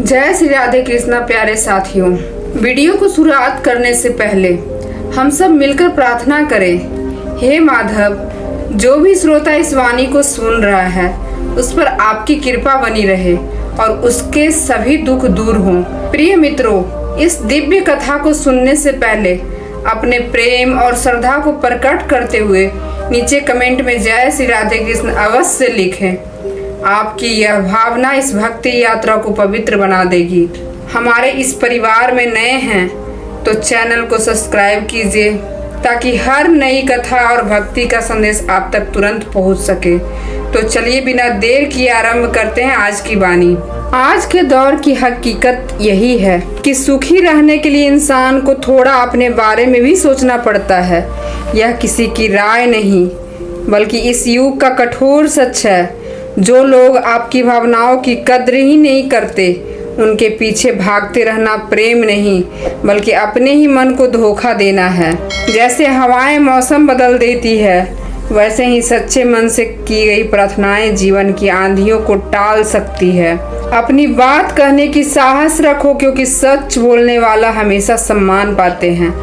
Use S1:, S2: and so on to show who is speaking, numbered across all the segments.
S1: जय श्री राधे कृष्णा। प्यारे साथियों, वीडियो को शुरुआत करने से पहले हम सब मिलकर प्रार्थना करें। हे माधव, जो भी श्रोता इस वाणी को सुन रहा है उस पर आपकी कृपा बनी रहे और उसके सभी दुख दूर हों। प्रिय मित्रों, इस दिव्य कथा को सुनने से पहले अपने प्रेम और श्रद्धा को प्रकट करते हुए नीचे कमेंट में जय श्री राधे कृष्ण अवश्य लिखें। आपकी यह भावना इस भक्ति यात्रा को पवित्र बना देगी। हमारे इस परिवार में नए हैं तो चैनल को सब्सक्राइब कीजिए ताकि हर नई कथा और भक्ति का संदेश आप तक तुरंत पहुंच सके। तो चलिए बिना देर किए आरंभ करते हैं आज की वाणी। आज के दौर की हकीकत यही है कि सुखी रहने के लिए इंसान को थोड़ा अपने बारे में भी सोचना पड़ता है। यह किसी की राय नहीं बल्कि इस युग का कठोर सच है। जो लोग आपकी भावनाओं की कद्र ही नहीं करते उनके पीछे भागते रहना प्रेम नहीं बल्कि अपने ही मन को धोखा देना है। जैसे हवाएं मौसम बदल देती है वैसे ही सच्चे मन से की गई प्रार्थनाएं जीवन की आंधियों को टाल सकती है। अपनी बात कहने की साहस रखो क्योंकि सच बोलने वाला हमेशा सम्मान पाते हैं,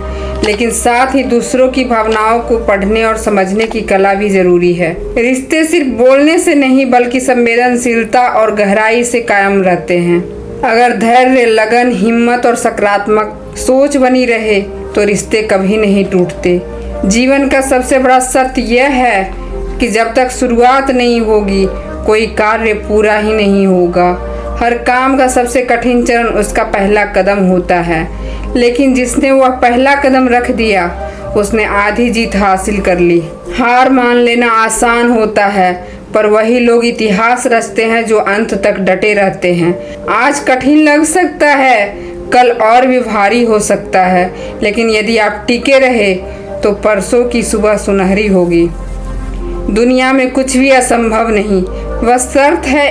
S1: लेकिन साथ ही दूसरों की भावनाओं को पढ़ने और समझने की कला भी जरूरी है। रिश्ते सिर्फ बोलने से नहीं बल्कि संवेदनशीलता और गहराई से कायम रहते हैं। अगर धैर्य, लगन, हिम्मत और सकारात्मक सोच बनी रहे तो रिश्ते कभी नहीं टूटते। जीवन का सबसे बड़ा सत्य यह है कि जब तक शुरुआत नहीं होगी कोई कार्य पूरा ही नहीं होगा। हर काम का सबसे कठिन चरण उसका पहला कदम होता है, लेकिन जिसने वह पहला कदम रख दिया उसने आधी जीत हासिल कर ली। हार मान लेना आसान होता है पर वही लोग इतिहास रचते हैं जो अंत तक डटे रहते हैं। आज कठिन लग सकता है, कल और भी भारी हो सकता है, लेकिन यदि आप टिके रहे तो परसों की सुबह सुनहरी होगी। दुनिया में कुछ भी असंभव नहीं, बस शर्त है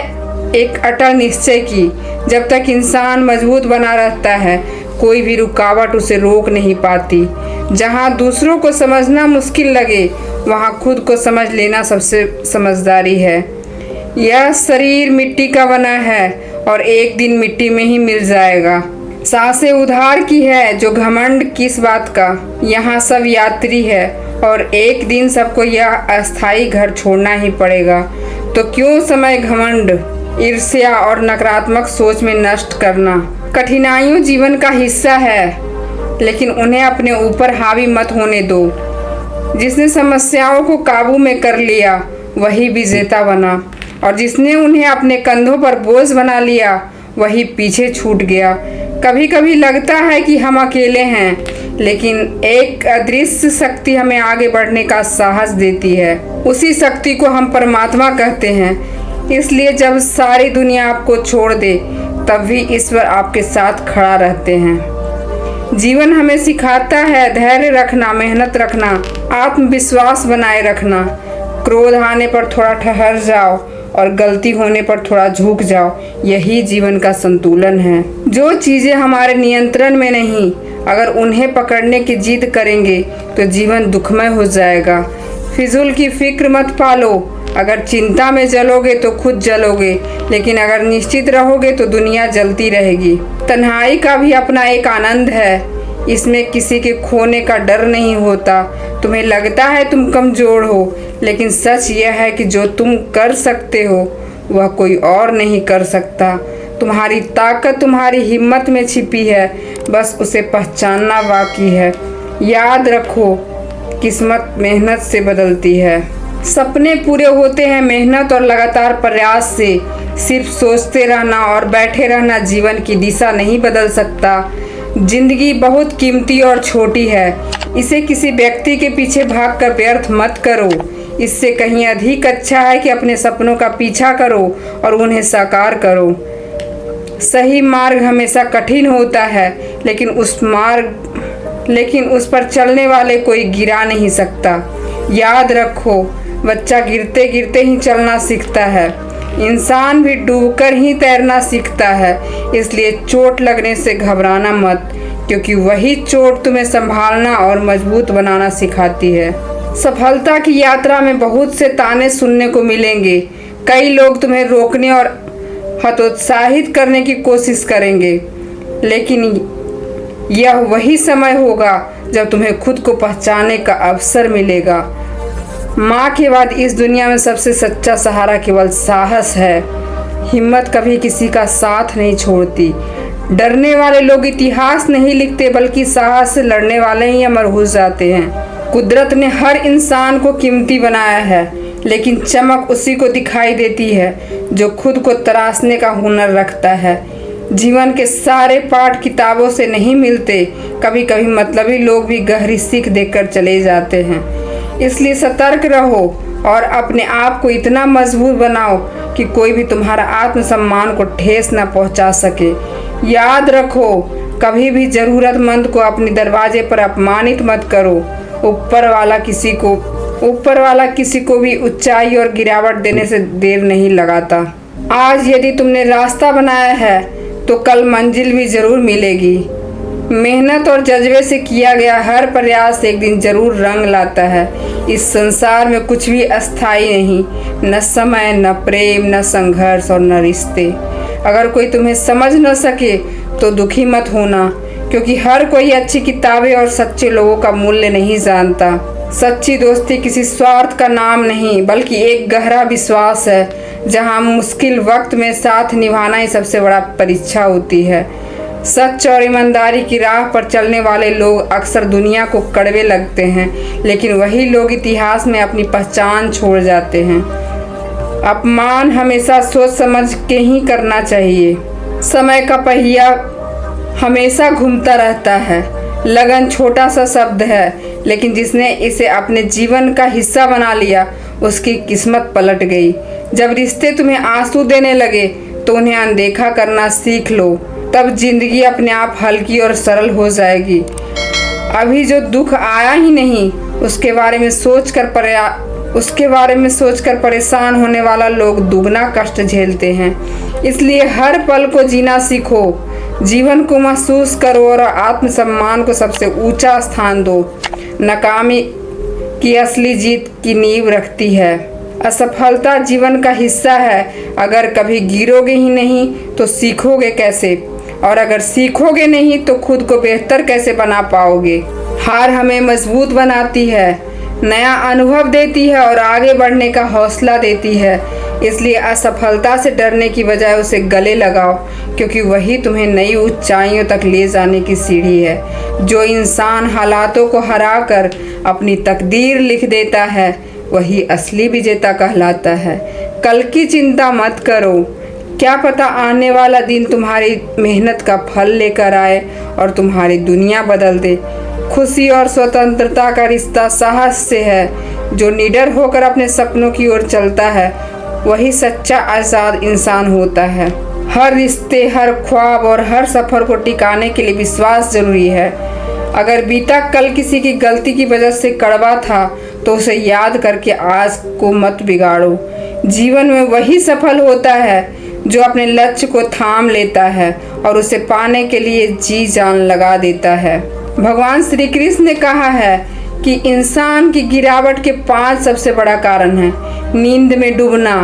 S1: एक अटल निश्चय की। जब तक इंसान मजबूत बना रहता है कोई भी रुकावट उसे रोक नहीं पाती। जहाँ दूसरों को समझना मुश्किल लगे वहाँ खुद को समझ लेना सबसे समझदारी है। यह शरीर मिट्टी का बना है और एक दिन मिट्टी में ही मिल जाएगा। सांसें उधार की है, जो घमंड किस बात का। यहाँ सब यात्री है और एक दिन सबको यह अस्थायी घर छोड़ना ही पड़ेगा। तो क्यों समय घमंड, ईर्ष्या और नकारात्मक सोच में नष्ट करना। कठिनाइयों जीवन का हिस्सा है, लेकिन उन्हें अपने ऊपर हावी मत होने दो। जिसने समस्याओं को काबू में कर लिया वही विजेता बना और जिसने उन्हें अपने कंधों पर बोझ बना लिया वही पीछे छूट गया। कभी कभी लगता है कि हम अकेले हैं, लेकिन एक अदृश्य शक्ति हमें आगे बढ़ने का साहस देती है। उसी शक्ति को हम परमात्मा कहते हैं। इसलिए जब सारी दुनिया आपको छोड़ दे तब भी ईश्वर आपके साथ खड़ा रहते हैं। जीवन हमें सिखाता है धैर्य रखना, मेहनत रखना, आत्मविश्वास बनाए रखना। क्रोध आने पर थोड़ा ठहर जाओ और गलती होने पर थोड़ा झुक जाओ। यही जीवन का संतुलन है। जो चीज़ें हमारे नियंत्रण में नहीं, अगर उन्हें पकड़ने की जिद करेंगे तो जीवन दुखमय हो जाएगा। फिजूल की फिक्र मत पालो। अगर चिंता में जलोगे तो खुद जलोगे, लेकिन अगर निश्चित रहोगे तो दुनिया जलती रहेगी। तन्हाई का भी अपना एक आनंद है, इसमें किसी के खोने का डर नहीं होता। तुम्हें लगता है तुम कमजोर हो, लेकिन सच यह है कि जो तुम कर सकते हो वह कोई और नहीं कर सकता। तुम्हारी ताकत तुम्हारी हिम्मत में छिपी है, बस उसे पहचानना बाकी है। याद रखो, किस्मत मेहनत से बदलती है। सपने पूरे होते हैं मेहनत और लगातार प्रयास से। सिर्फ सोचते रहना और बैठे रहना जीवन की दिशा नहीं बदल सकता। जिंदगी बहुत कीमती और छोटी है, इसे किसी व्यक्ति के पीछे भागकर व्यर्थ मत करो। इससे कहीं अधिक अच्छा है कि अपने सपनों का पीछा करो और उन्हें साकार करो। सही मार्ग हमेशा कठिन होता है, लेकिन उस पर चलने वाले कोई गिरा नहीं सकता। याद रखो, बच्चा गिरते गिरते ही चलना सीखता है, इंसान भी डूबकर ही तैरना सीखता है। इसलिए चोट लगने से घबराना मत, क्योंकि वही चोट तुम्हें संभालना और मजबूत बनाना सिखाती है। सफलता की यात्रा में बहुत से ताने सुनने को मिलेंगे। कई लोग तुम्हें रोकने और हतोत्साहित करने की कोशिश करेंगे, लेकिन यह वही समय होगा जब तुम्हें खुद को पहचानने का अवसर मिलेगा। माँ के बाद इस दुनिया में सबसे सच्चा सहारा केवल साहस है। हिम्मत कभी किसी का साथ नहीं छोड़ती। डरने वाले लोग इतिहास नहीं लिखते, बल्कि साहस से लड़ने वाले ही अमर हो जाते हैं। कुदरत ने हर इंसान को कीमती बनाया है, लेकिन चमक उसी को दिखाई देती है जो खुद को तराशने का हुनर रखता है। जीवन के सारे पाठ किताबों से नहीं मिलते, कभी कभी मतलबी लोग भी गहरी सीख देकर चले जाते हैं। इसलिए सतर्क रहो और अपने आप को इतना मजबूत बनाओ कि कोई भी तुम्हारा आत्मसम्मान को ठेस न पहुंचा सके। याद रखो, कभी भी ज़रूरतमंद को अपने दरवाजे पर अपमानित मत करो। ऊपर वाला किसी को भी ऊंचाई और गिरावट देने से देर नहीं लगाता। आज यदि तुमने रास्ता बनाया है तो कल मंजिल भी जरूर मिलेगी। मेहनत और जज्बे से किया गया हर प्रयास एक दिन जरूर रंग लाता है। इस संसार में कुछ भी अस्थायी नहीं, न समय, न प्रेम, न संघर्ष और न रिश्ते। अगर कोई तुम्हें समझ न सके तो दुखी मत होना, क्योंकि हर कोई अच्छी किताबें और सच्चे लोगों का मूल्य नहीं जानता। सच्ची दोस्ती किसी स्वार्थ का नाम नहीं, बल्कि एक गहरा विश्वास है, जहां मुश्किल वक्त में साथ निभाना ही सबसे बड़ा परीक्षा होती है। सच और ईमानदारी की राह पर चलने वाले लोग अक्सर दुनिया को कड़वे लगते हैं, लेकिन वही लोग इतिहास में अपनी पहचान छोड़ जाते हैं। अपमान हमेशा सोच समझ के ही करना चाहिए। समय का पहिया हमेशा घूमता रहता है। लगन छोटा सा शब्द है, लेकिन जिसने इसे अपने जीवन का हिस्सा बना लिया उसकी किस्मत पलट गई। जब रिश्ते तुम्हें आंसू देने लगे तो उन्हें अनदेखा करना सीख लो, तब जिंदगी अपने आप हल्की और सरल हो जाएगी। अभी जो दुख आया ही नहीं, उसके बारे में सोचकर परेशान होने वाला लोग दुगना कष्ट झेलते हैं। इसलिए हर पल को जीना सीखो, जीवन को महसूस करो और आत्मसम्मान को सबसे ऊंचा स्थान दो। नाकामी की असली जीत की नींव रखती है। असफलता जीवन का हिस्सा है। अगर कभी गिरोगे ही नहीं तो सीखोगे कैसे, और अगर सीखोगे नहीं तो खुद को बेहतर कैसे बना पाओगे। हार हमें मजबूत बनाती है, नया अनुभव देती है और आगे बढ़ने का हौसला देती है। इसलिए असफलता से डरने की बजाय उसे गले लगाओ, क्योंकि वही तुम्हें नई ऊंचाइयों तक ले जाने की सीढ़ी है। जो इंसान हालातों को हराकर अपनी तकदीर लिख देता है, वही असली विजेता कहलाता है। कल की चिंता मत करो, क्या पता आने वाला दिन तुम्हारी मेहनत का फल लेकर आए और तुम्हारी दुनिया बदल दे। खुशी और स्वतंत्रता का रिश्ता साहस से है। जो निडर होकर अपने सपनों की ओर चलता है, वही सच्चा आज़ाद इंसान होता है। हर रिश्ते, हर ख्वाब और हर सफ़र को टिकाने के लिए विश्वास जरूरी है। अगर बीता कल किसी की गलती की वजह से कड़वा था तो उसे याद करके आज को मत बिगाड़ो। जीवन में वही सफल होता है जो अपने लक्ष्य को थाम लेता है और उसे पाने के लिए जी जान लगा देता है। भगवान श्री कृष्ण ने कहा है कि इंसान की गिरावट के 5 सबसे बड़ा कारण है: नींद में डूबना,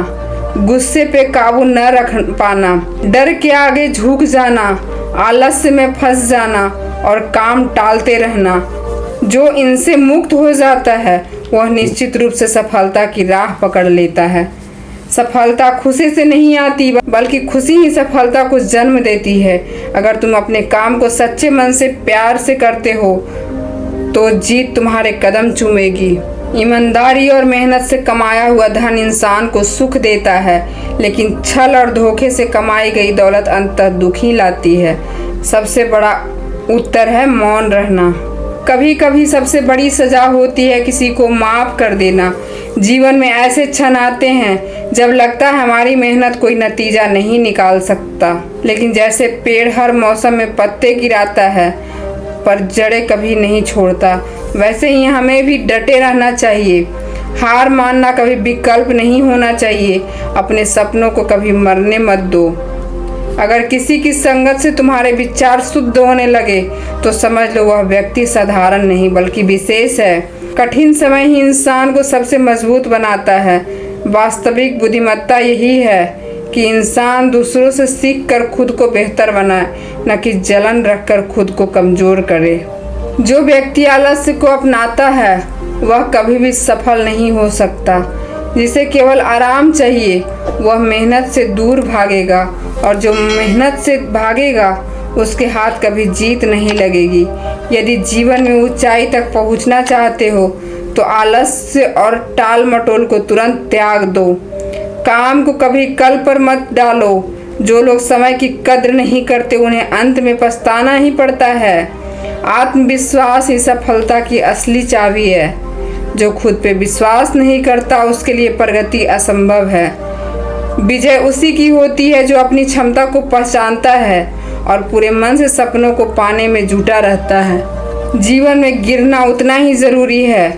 S1: गुस्से पे काबू न रख पाना, डर के आगे झुक जाना, आलस्य में फंस जाना और काम टालते रहना। जो इनसे मुक्त हो जाता है वह निश्चित रूप से सफलता की राह पकड़ लेता है। सफलता खुशी से नहीं आती, बल्कि खुशी ही सफलता को जन्म देती है। अगर तुम अपने काम को सच्चे मन से प्यार से करते हो तो जीत तुम्हारे कदम चूमेगी। ईमानदारी और मेहनत से कमाया हुआ धन इंसान को सुख देता है, लेकिन छल और धोखे से कमाई गई दौलत अंततः दुख ही लाती है। सबसे बड़ा उत्तर है मौन रहना। कभी कभी सबसे बड़ी सजा होती है किसी को माफ़ कर देना। जीवन में ऐसे क्षण आते हैं जब लगता है हमारी मेहनत कोई नतीजा नहीं निकाल सकता, लेकिन जैसे पेड़ हर मौसम में पत्ते गिराता है पर जड़ें कभी नहीं छोड़ता, वैसे ही हमें भी डटे रहना चाहिए। हार मानना कभी विकल्प नहीं होना चाहिए। अपने सपनों को कभी मरने मत दो। अगर किसी की संगत से तुम्हारे विचार शुद्ध होने लगे तो समझ लो वह व्यक्ति साधारण नहीं बल्कि विशेष है। कठिन समय ही इंसान को सबसे मजबूत बनाता है। वास्तविक बुद्धिमत्ता यही है कि इंसान दूसरों से सीख कर खुद को बेहतर बनाए, न कि जलन रखकर खुद को कमज़ोर करे। जो व्यक्ति आलस्य को अपनाता है वह कभी भी सफल नहीं हो सकता। जिसे केवल आराम चाहिए वह मेहनत से दूर भागेगा, और जो मेहनत से भागेगा उसके हाथ कभी जीत नहीं लगेगी। यदि जीवन में ऊंचाई तक पहुंचना चाहते हो तो आलस्य और टाल मटोल को तुरंत त्याग दो। काम को कभी कल पर मत डालो। जो लोग समय की कद्र नहीं करते उन्हें अंत में पछताना ही पड़ता है। आत्मविश्वास ही सफलता की असली चाबी है। जो खुद पे विश्वास नहीं करता उसके लिए प्रगति असंभव है। विजय उसी की होती है जो अपनी क्षमता को पहचानता है और पूरे मन से सपनों को पाने में जुटा रहता है। जीवन में गिरना उतना ही ज़रूरी है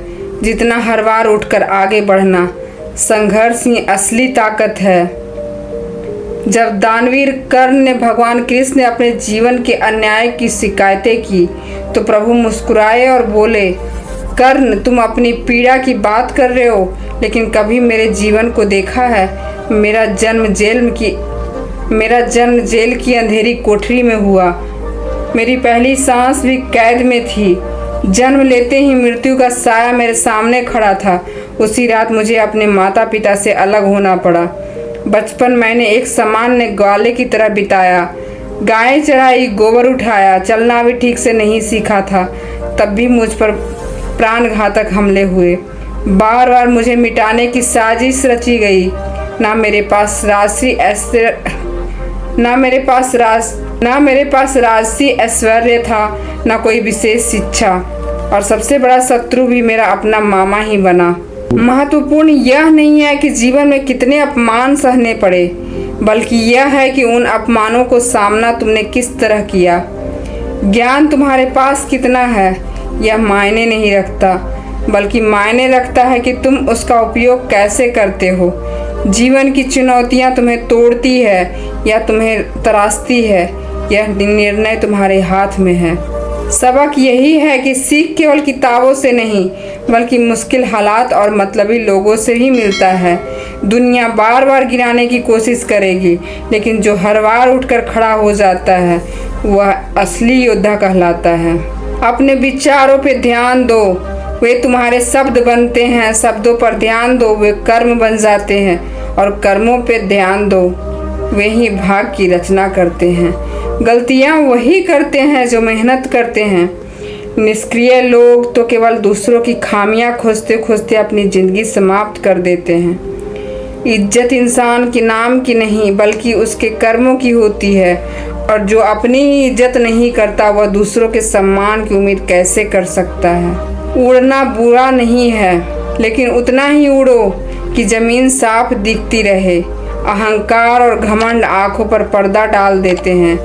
S1: जितना हर बार उठकर आगे बढ़ना। संघर्ष ही असली ताकत है। जब दानवीर कर्ण ने भगवान कृष्ण ने अपने जीवन के अन्याय की शिकायतें की तो प्रभु मुस्कुराए और बोले, कर्ण, तुम अपनी पीड़ा की बात कर रहे हो, लेकिन कभी मेरे जीवन को देखा है? मेरा जन्म जेल की अंधेरी कोठरी में हुआ। मेरी पहली सांस भी कैद में थी। जन्म लेते ही मृत्यु का साया मेरे सामने खड़ा था। उसी रात मुझे अपने माता पिता से अलग होना पड़ा। बचपन मैंने एक सामान्य ग्वाले की तरह बिताया। गायें चराई, गोबर उठाया, चलना भी ठीक से नहीं सीखा था। तब भी मुझ पर प्राणघातक हमले हुए। बार बार मुझे मिटाने की साजिश रची गई। ना मेरे पास राजसी ऐश्वर्य था, ना कोई विशेष शिक्षा, और सबसे बड़ा शत्रु भी मेरा अपना मामा ही बना। महत्वपूर्ण यह नहीं है कि जीवन में कितने अपमान सहने पड़े, बल्कि यह है कि उन अपमानों को सामना तुमने किस तरह किया। ज्ञान तुम्हारे पास कितना है यह मायने नहीं रखता, बल्कि मायने रखता है कि तुम उसका उपयोग कैसे करते हो। जीवन की चुनौतियां तुम्हें तोड़ती है या तुम्हें तराशती है, यह निर्णय तुम्हारे हाथ में है। सबक यही है कि सीख केवल किताबों से नहीं, बल्कि मुश्किल हालात और मतलबी लोगों से ही मिलता है। दुनिया बार बार गिराने की कोशिश करेगी, लेकिन जो हर बार उठकर खड़ा हो जाता है वह असली योद्धा कहलाता है। अपने विचारों पे ध्यान दो, वे तुम्हारे शब्द बनते हैं। शब्दों पर ध्यान दो, वे कर्म बन जाते हैं। और कर्मों पे ध्यान दो, वे ही भाग्य की रचना करते हैं। गलतियां वही करते हैं जो मेहनत करते हैं। निष्क्रिय लोग तो केवल दूसरों की खामियां खोजते खोजते अपनी ज़िंदगी समाप्त कर देते हैं। इज्जत इंसान के नाम की नहीं, बल्कि उसके कर्मों की होती है, और जो अपनी ही इज्जत नहीं करता वह दूसरों के सम्मान की उम्मीद कैसे कर सकता है। उड़ना बुरा नहीं है, लेकिन उतना ही उड़ो कि ज़मीन साफ दिखती रहे। अहंकार और घमंड आँखों पर पर्दा डाल देते हैं।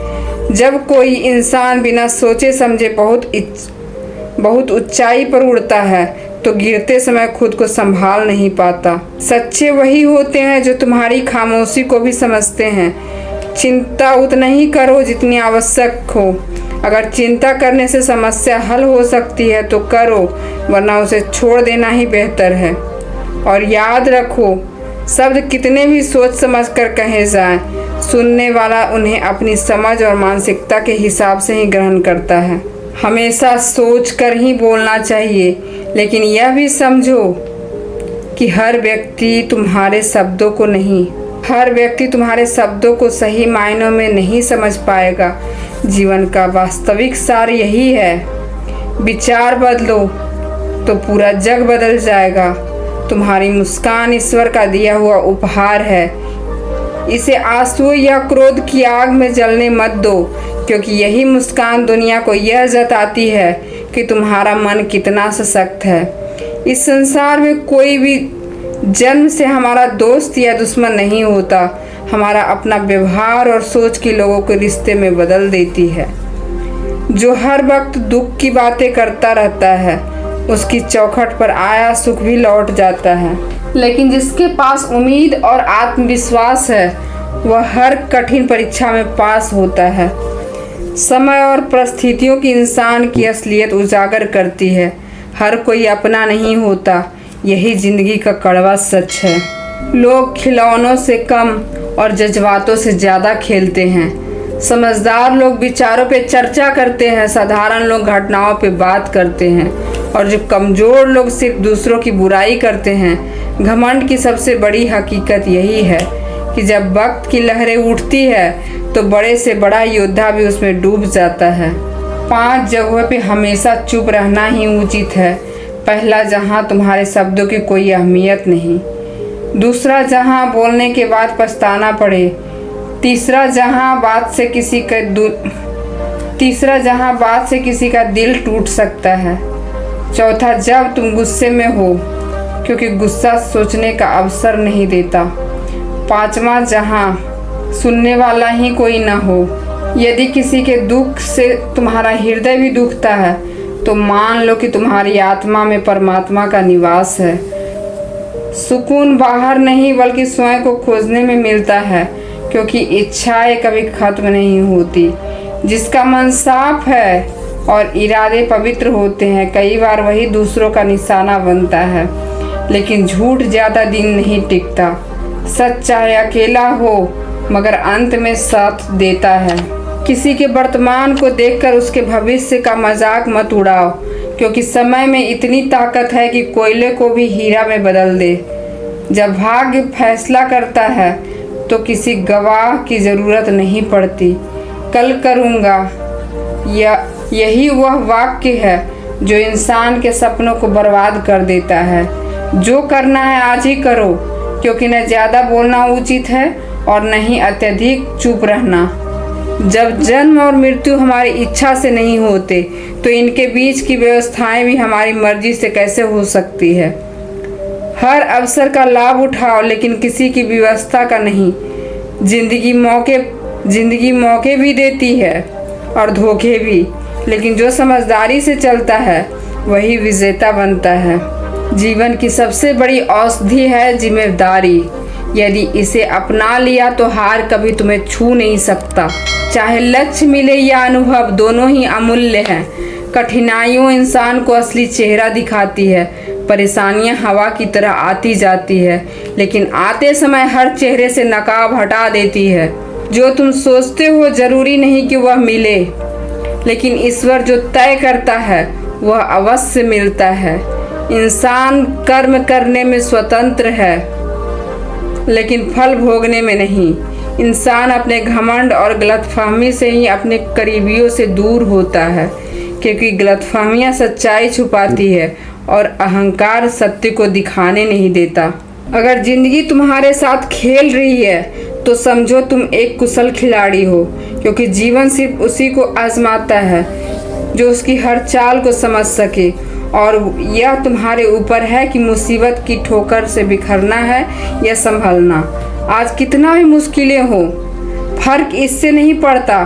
S1: जब कोई इंसान बिना सोचे समझे बहुत ऊंचाई पर उड़ता है तो गिरते समय खुद को संभाल नहीं पाता। सच्चे वही होते हैं जो तुम्हारी खामोशी को भी समझते हैं। चिंता उतना ही करो जितनी आवश्यक हो। अगर चिंता करने से समस्या हल हो सकती है तो करो, वरना उसे छोड़ देना ही बेहतर है। और याद रखो, शब्द कितने भी सोच समझ कर कहे जाएं, सुनने वाला उन्हें अपनी समझ और मानसिकता के हिसाब से ही ग्रहण करता है। हमेशा सोच कर ही बोलना चाहिए, लेकिन यह भी समझो कि हर व्यक्ति तुम्हारे शब्दों को सही मायनों में नहीं समझ पाएगा। जीवन का वास्तविक सार यही है, विचार बदलो तो पूरा जग बदल जाएगा। तुम्हारी मुस्कान ईश्वर का दिया हुआ उपहार है। इसे आंसू या क्रोध की आग में जलने मत दो, क्योंकि यही मुस्कान दुनिया को यह जताती है कि तुम्हारा मन कितना सशक्त है। इस संसार में कोई भी जन्म से हमारा दोस्त या दुश्मन नहीं होता। हमारा अपना व्यवहार और सोच की लोगों के रिश्ते में बदल देती है। जो हर वक्त दुख की बातें करता रहता है उसकी चौखट पर आया सुख भी लौट जाता है, लेकिन जिसके पास उम्मीद और आत्मविश्वास है वह हर कठिन परीक्षा में पास होता है। समय और परिस्थितियों की इंसान की असलियत उजागर करती है। हर कोई अपना नहीं होता, यही जिंदगी का कड़वा सच है। लोग खिलौनों से कम और जज्बातों से ज़्यादा खेलते हैं। समझदार लोग विचारों पे चर्चा करते हैं, साधारण लोग घटनाओं पे बात करते हैं, और जो कमज़ोर लोग सिर्फ दूसरों की बुराई करते हैं। घमंड की सबसे बड़ी हकीकत यही है कि जब वक्त की लहरें उठती है तो बड़े से बड़ा योद्धा भी उसमें डूब जाता है। 5 जगहों पे हमेशा चुप रहना ही उचित है। पहला, जहाँ तुम्हारे शब्दों की कोई अहमियत नहीं। दूसरा, जहाँ बोलने के बाद पछताना पड़े। तीसरा, जहाँ बात से किसी का दिल टूट सकता है। चौथा, जब तुम गुस्से में हो, क्योंकि गुस्सा सोचने का अवसर नहीं देता। 5वां, जहाँ सुनने वाला ही कोई ना हो। यदि किसी के दुख से तुम्हारा हृदय भी दुखता है तो मान लो कि तुम्हारी आत्मा में परमात्मा का निवास है। सुकून बाहर नहीं बल्कि स्वयं को खोजने में मिलता है, क्योंकि इच्छाएं कभी खत्म नहीं होती। जिसका मन साफ है और इरादे पवित्र होते हैं, कई बार वही दूसरों का निशाना बनता है। लेकिन झूठ ज़्यादा दिन नहीं टिकता। सच चाहे अकेला हो मगर अंत में साथ देता है। किसी के वर्तमान को देखकर उसके भविष्य का मजाक मत उड़ाओ, क्योंकि समय में इतनी ताकत है कि कोयले को भी हीरा में बदल दे। जब भाग्य फैसला करता है तो किसी गवाह की ज़रूरत नहीं पड़ती। कल करूँगा, यही वह वाक्य है जो इंसान के सपनों को बर्बाद कर देता है। जो करना है आज ही करो, क्योंकि न ज़्यादा बोलना उचित है और न ही अत्यधिक चुप रहना। जब जन्म और मृत्यु हमारी इच्छा से नहीं होते तो इनके बीच की व्यवस्थाएं भी हमारी मर्जी से कैसे हो सकती है। हर अवसर का लाभ उठाओ, लेकिन किसी की व्यवस्था का नहीं। जिंदगी मौके भी देती है और धोखे भी, लेकिन जो समझदारी से चलता है वही विजेता बनता है। जीवन की सबसे बड़ी औषधि है जिम्मेदारी। यदि इसे अपना लिया तो हार कभी तुम्हें छू नहीं सकता। चाहे लक्ष्य मिले या अनुभव, दोनों ही अमूल्य हैं। कठिनाइयों इंसान को असली चेहरा दिखाती है। परेशानियां हवा की तरह आती जाती है, लेकिन आते समय हर चेहरे से नकाब हटा देती है। जो तुम सोचते हो जरूरी नहीं कि वह मिले, लेकिन ईश्वर जो तय करता है वह अवश्य मिलता है। इंसान कर्म करने में स्वतंत्र है, लेकिन फल भोगने में नहीं। इंसान अपने घमंड और गलतफहमी से ही अपने करीबियों से दूर होता है, क्योंकि गलतफहमियां सच्चाई छुपाती है और अहंकार सत्य को दिखाने नहीं देता। अगर जिंदगी तुम्हारे साथ खेल रही है तो समझो तुम एक कुशल खिलाड़ी हो, क्योंकि जीवन सिर्फ उसी को आजमाता है जो उसकी हर चाल को समझ सके। और यह तुम्हारे ऊपर है कि मुसीबत की ठोकर से बिखरना है या संभलना। आज कितना भी मुश्किलें हो, फर्क इससे नहीं पड़ता।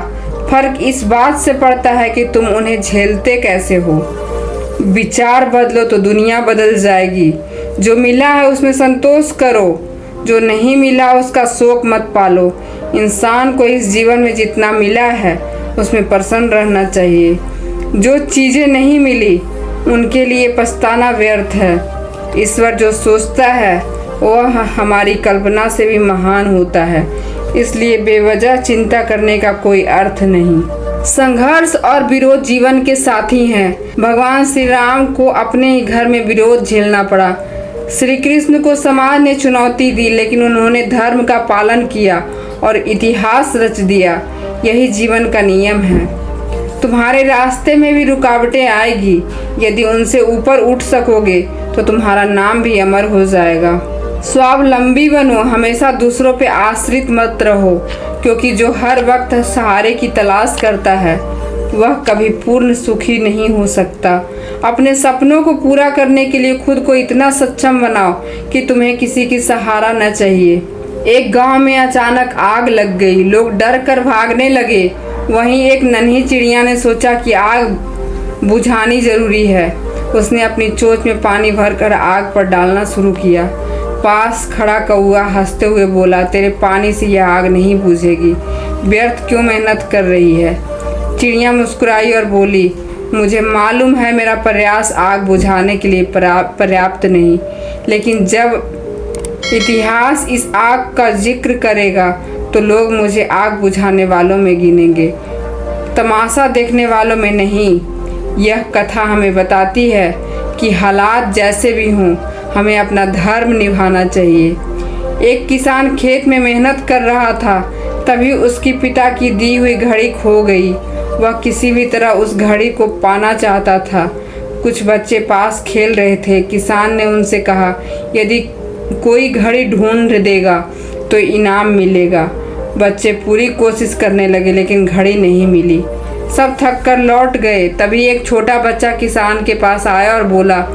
S1: फर्क इस बात से पड़ता है कि तुम उन्हें झेलते कैसे हो। विचार बदलो तो दुनिया बदल जाएगी। जो मिला है उसमें संतोष करो, जो नहीं मिला उसका शोक मत पालो। इंसान को इस जीवन में जितना मिला है उसमें प्रसन्न रहना चाहिए। जो चीज़ें नहीं मिली उनके लिए पछताना व्यर्थ है। ईश्वर जो सोचता है वह हमारी कल्पना से भी महान होता है, इसलिए बेवजह चिंता करने का कोई अर्थ नहीं। संघर्ष और विरोध जीवन के साथी हैं। भगवान श्री राम को अपने ही घर में विरोध झेलना पड़ा। श्री कृष्ण को समाज ने चुनौती दी, लेकिन उन्होंने धर्म का पालन किया और इतिहास रच दिया। यही जीवन का नियम है। तुम्हारे रास्ते में भी रुकावटें आएगी, यदि उनसे ऊपर उठ सकोगे तो तुम्हारा नाम भी अमर हो जाएगा। स्वावलंबी बनो, हमेशा दूसरों पे आश्रित मत रहो, क्योंकि जो हर वक्त सहारे की तलाश करता है वह कभी पूर्ण सुखी नहीं हो सकता। अपने सपनों को पूरा करने के लिए खुद को इतना सक्षम बनाओ कि तुम्हें किसी की सहारा न चाहिए। एक गांव में अचानक आग लग गई। लोग डर कर भागने लगे। वहीं एक नन्ही चिड़िया ने सोचा कि आग बुझानी जरूरी है। उसने अपनी चोंच में पानी भरकर आग पर डालना शुरू किया। पास खड़ा कौआ हंसते हुए बोला, तेरे पानी से यह आग नहीं बुझेगी, व्यर्थ क्यों मेहनत कर रही है। चिड़िया मुस्कुराई और बोली, मुझे मालूम है मेरा प्रयास आग बुझाने के लिए पर्याप्त नहीं, लेकिन जब इतिहास इस आग का जिक्र करेगा तो लोग मुझे आग बुझाने वालों में गिनेंगे, तमाशा देखने वालों में नहीं। यह कथा हमें बताती है कि हालात जैसे भी हों, हमें अपना धर्म निभाना चाहिए। एक किसान खेत में मेहनत कर रहा था, तभी उसकी पिता की दी हुई घड़ी खो गई। वह किसी भी तरह उस घड़ी को पाना चाहता था। कुछ बच्चे पास खेल रहे थे। किसान ने उनसे कहा, यदि कोई घड़ी ढूंढ देगा तो इनाम मिलेगा। बच्चे पूरी कोशिश करने लगे, लेकिन घड़ी नहीं मिली। सब थक कर लौट गए। तभी एक छोटा बच्चा किसान के पास आया और बोला,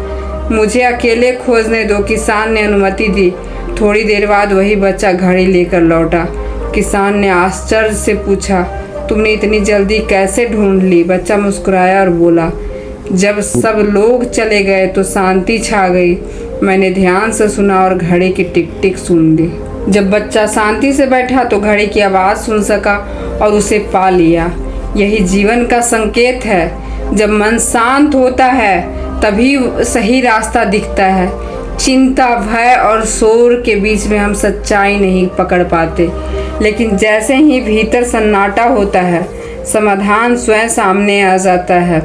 S1: मुझे अकेले खोजने दो। किसान ने अनुमति दी। थोड़ी देर बाद वही बच्चा घड़ी लेकर लौटा। किसान ने आश्चर्य से पूछा, तुमने इतनी जल्दी कैसे ढूंढ ली? बच्चा मुस्कुराया और बोला, जब सब लोग चले गए तो शांति छा गई। मैंने ध्यान से सुना और घड़ी की टिक टिक सुन ली। जब बच्चा शांति से बैठा तो घड़ी की आवाज़ सुन सका और उसे पा लिया। यही जीवन का संकेत है। जब मन शांत होता है तभी सही रास्ता दिखता है। चिंता, भय और शोर के बीच में हम सच्चाई नहीं पकड़ पाते, लेकिन जैसे ही भीतर सन्नाटा होता है, समाधान स्वयं सामने आ जाता है।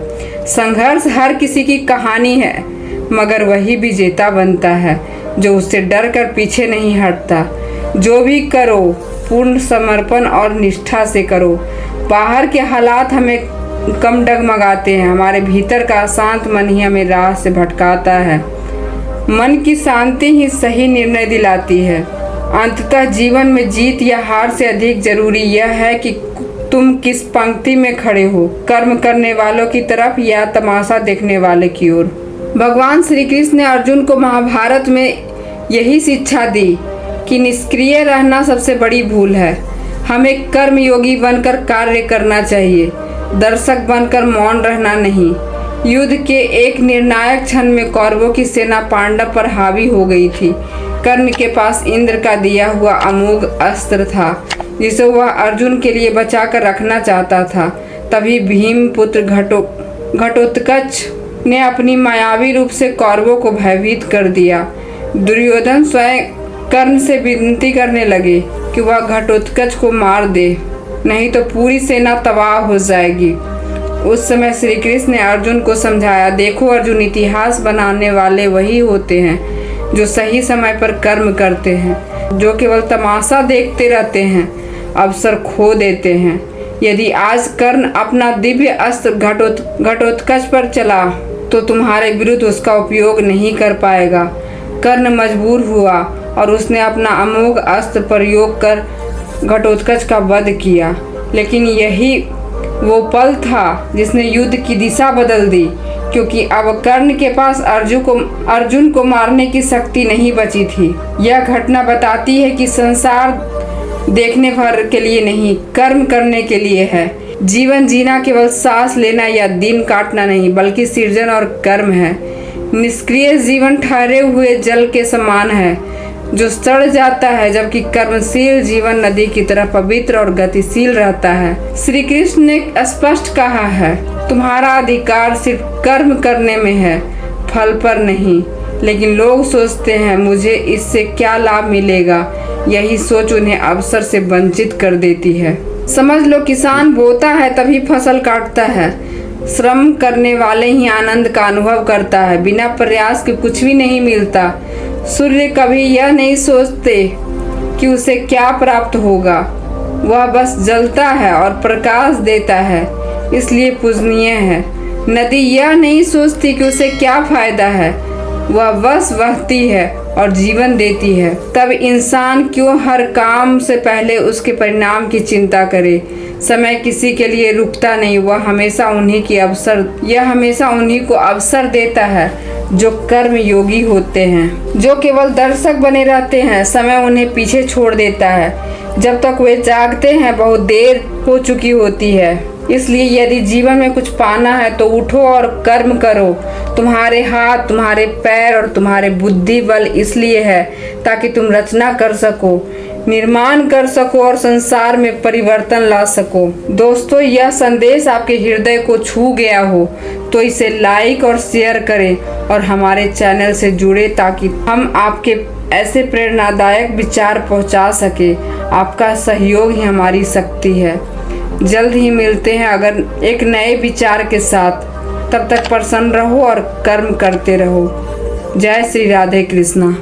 S1: संघर्ष हर किसी की कहानी है, मगर वही विजेता बनता है जो उससे डर कर पीछे नहीं हटता। जो भी करो पूर्ण समर्पण और निष्ठा से करो। बाहर के हालात हमें कम डगमगाते हैं, हमारे भीतर का शांत मन ही हमें राह से भटकाता है। मन की शांति ही सही निर्णय दिलाती है। अंततः जीवन में जीत या हार से अधिक जरूरी यह है कि तुम किस पंक्ति में खड़े हो, कर्म करने वालों की तरफ या तमाशा देखने वाले की ओर। भगवान श्री कृष्ण ने अर्जुन को महाभारत में यही शिक्षा दी कि निष्क्रिय रहना सबसे बड़ी भूल है। हमें कर्मयोगी बनकर कार्य करना चाहिए, दर्शक बनकर मौन रहना नहीं। युद्ध के एक निर्णायक क्षण में कौरवों की सेना पांडव पर हावी हो गई थी। कर्ण के पास इंद्र का दिया हुआ अमोघ अस्त्र था, जिसे वह अर्जुन के लिए बचाकर रखना चाहता था। तभी भीम पुत्र घटोत्कच ने अपनी मायावी रूप से कौरवों को भयभीत कर दिया। दुर्योधन स्वयं कर्ण से विनती करने लगे कि वह घटोत्कच को मार दे, नहीं तो पूरी सेना तबाह हो जाएगी। उस समय श्री कृष्ण ने अर्जुन को समझाया, देखो अर्जुन, इतिहास बनाने वाले वही होते हैं जो सही समय पर कर्म करते हैं। जो केवल तमाशा देखते रहते हैं, अवसर खो देते हैं। यदि आज कर्ण अपना दिव्य अस्त्र घटोत्कच पर चला तो तुम्हारे विरुद्ध उसका उपयोग नहीं कर पाएगा। कर्ण मजबूर हुआ और उसने अपना अमोघ अस्त्र प्रयोग कर घटोत्कच का वध किया। लेकिन यही वो पल था जिसने युद्ध की दिशा बदल दी, क्योंकि अब कर्ण के पास अर्जुन को मारने की शक्ति नहीं बची थी। यह घटना बताती है कि संसार देखने भर के लिए नहीं, कर्म करने के लिए है। जीवन जीना केवल सांस लेना या दिन काटना नहीं, बल्कि सृजन और कर्म है। निष्क्रिय जीवन ठहरे हुए जल के समान है जो सड़ जाता है, जबकि कर्मशील जीवन नदी की तरह पवित्र और गतिशील रहता है। श्री कृष्ण ने स्पष्ट कहा है, तुम्हारा अधिकार सिर्फ कर्म करने में है, फल पर नहीं। लेकिन लोग सोचते हैं मुझे इससे क्या लाभ मिलेगा। यही सोच उन्हें अवसर से वंचित कर देती है। समझ लो, किसान बोता है तभी फसल काटता है। श्रम करने वाले ही आनंद का अनुभव करता है। बिना प्रयास के कुछ भी नहीं मिलता। सूर्य कभी यह नहीं सोचते कि उसे क्या प्राप्त होगा, वह बस जलता है और प्रकाश देता है, इसलिए पूजनीय है। नदी यह नहीं सोचती कि उसे क्या फायदा है, वह बस बहती है और जीवन देती है। तब इंसान क्यों हर काम से पहले उसके परिणाम की चिंता करे। समय किसी के लिए रुकता नहीं, यह हमेशा उन्हीं को अवसर देता है जो कर्म योगी होते हैं। जो केवल दर्शक बने रहते हैं, समय उन्हें पीछे छोड़ देता है। जब तक वे जागते हैं बहुत देर हो चुकी होती है। इसलिए यदि जीवन में कुछ पाना है तो उठो और कर्म करो। तुम्हारे हाथ, तुम्हारे पैर और तुम्हारे बुद्धि बल इसलिए है ताकि तुम रचना कर सको। निर्माण कर सको और संसार में परिवर्तन ला सको। दोस्तों, यह संदेश आपके हृदय को छू गया हो तो इसे लाइक और शेयर करें और हमारे चैनल से जुड़े ताकि हम आपके ऐसे प्रेरणादायक विचार पहुंचा सके। आपका सहयोग ही हमारी शक्ति है। जल्द ही मिलते हैं अगर एक नए विचार के साथ। तब तक प्रसन्न रहो और कर्म करते रहो। जय श्री राधे कृष्णा।